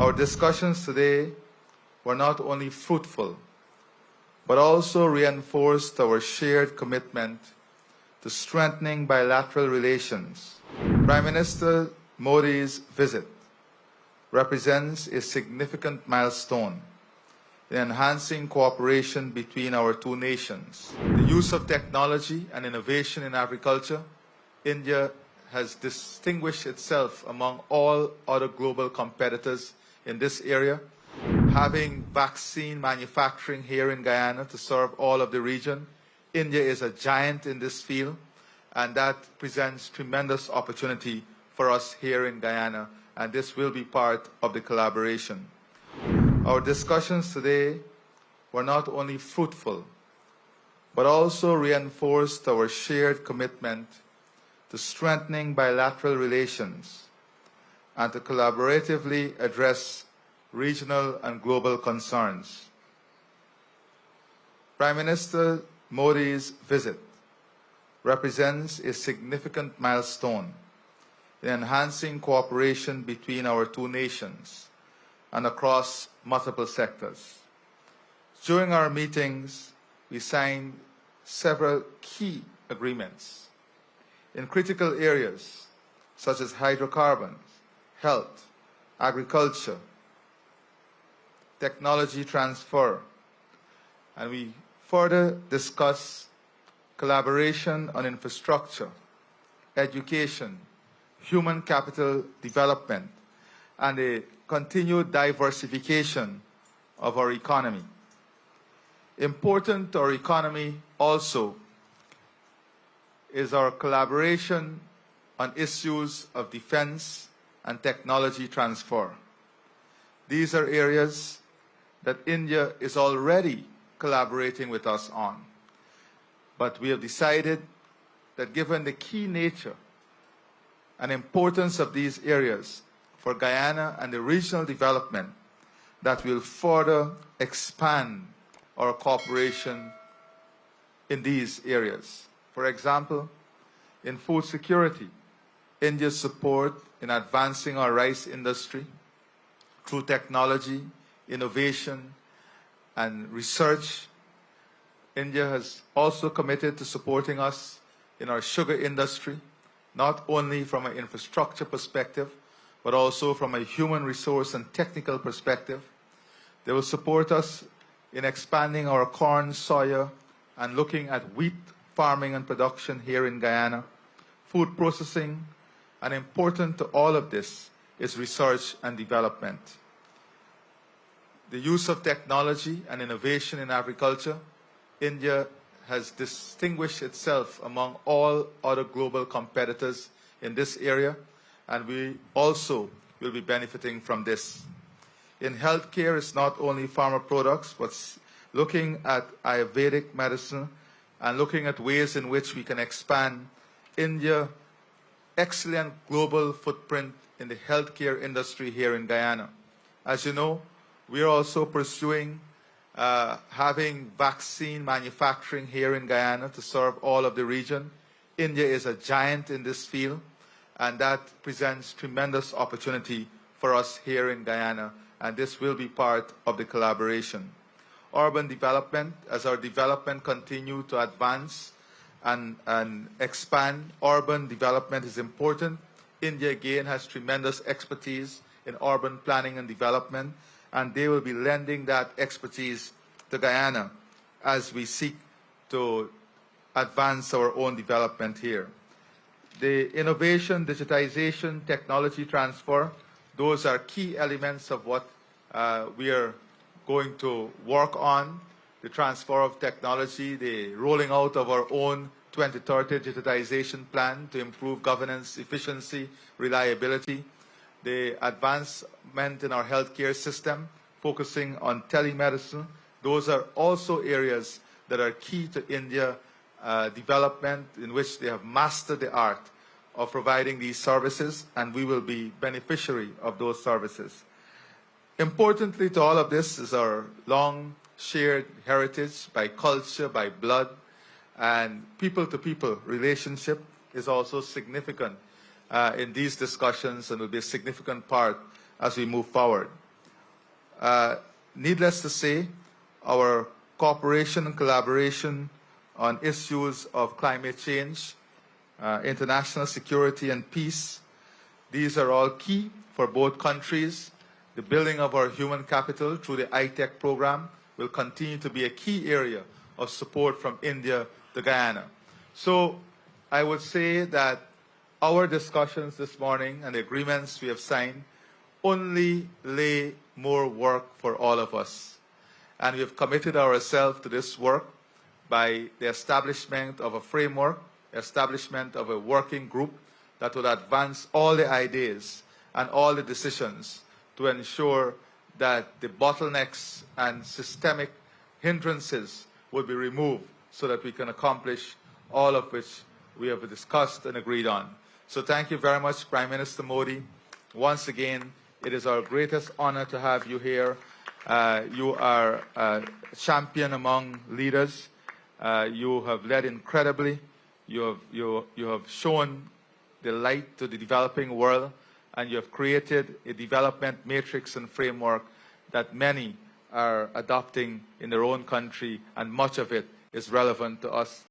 Our discussions today were not only fruitful, but also reinforced our shared commitment to strengthening bilateral relations. Prime Minister Modi's visit represents a significant milestone in enhancing cooperation between our two nations. The use of technology and innovation in agriculture, India has distinguished itself among all other global competitors in this area. Having vaccine manufacturing here in Guyana to serve all of the region, India is a giant in this field, and that presents tremendous opportunity for us here in Guyana, and this will be part of the collaboration. Our discussions today were not only fruitful, but also reinforced our shared commitment to strengthening bilateral relations and to collaboratively address regional and global concerns. Prime Minister Modi's visit represents a significant milestone in enhancing cooperation between our two nations and across multiple sectors. During our meetings, we signed several key agreements in critical areas such as hydrocarbons, health, agriculture, technology transfer, and we further discuss collaboration on infrastructure, education, human capital development, and a continued diversification of our economy. Important to our economy also is our collaboration on issues of defense and technology transfer. These are areas that India is already collaborating with us on. But we have decided that given the key nature and importance of these areas for Guyana and the regional development, that we'll further expand our cooperation in these areas. For example, in food security, India's support in advancing our rice industry through technology, innovation, and research. India has also committed to supporting us in our sugar industry, not only from an infrastructure perspective, but also from a human resource and technical perspective. They will support us in expanding our corn, soya, and looking at wheat farming and production here in Guyana, food processing, and important to all of this is research and development. The use of technology and innovation in agriculture, India has distinguished itself among all other global competitors in this area, and we also will be benefiting from this. In healthcare, it's not only pharma products, but looking at Ayurvedic medicine and looking at ways in which we can expand India's excellent global footprint in the healthcare industry here in Guyana. As you know, we are also pursuing having vaccine manufacturing here in Guyana to serve all of the region. India is a giant in this field, and that presents tremendous opportunity for us here in Guyana, and this will be part of the collaboration. Urban development, as our development continue to advance and expand, urban development is important. India again has tremendous expertise in urban planning and development, and they will be lending that expertise to Guyana as we seek to advance our own development here. The innovation, digitization, technology transfer, those are key elements of what we are going to work on. The transfer of technology, the rolling out of our own 2030 digitization plan to improve governance, efficiency, reliability, the advancement in our healthcare system, focusing on telemedicine. Those are also areas that are key to India development, in which they have mastered the art of providing these services, and we will be beneficiary of those services. Importantly to all of this is our long shared heritage by culture, by blood, and people-to-people relationship is also significant in these discussions and will be a significant part as we move forward. Needless to say, our cooperation and collaboration on issues of climate change, international security and peace, these are all key for both countries. The building of our human capital through the ITEC program will continue to be a key area of support from India to Guyana. So I would say that our discussions this morning and the agreements we have signed only lay more work for all of us. And we have committed ourselves to this work by the establishment of a framework, establishment of a working group that will advance all the ideas and all the decisions to ensure that the bottlenecks and systemic hindrances will be removed so that we can accomplish all of which we have discussed and agreed on. So thank you very much, Prime Minister Modi. Once again, it is our greatest honor to have you here. You are a champion among leaders. You have led incredibly. You have shown the light to the developing world, and you have created a development matrix and framework that many are adopting in their own country, and much of it is relevant to us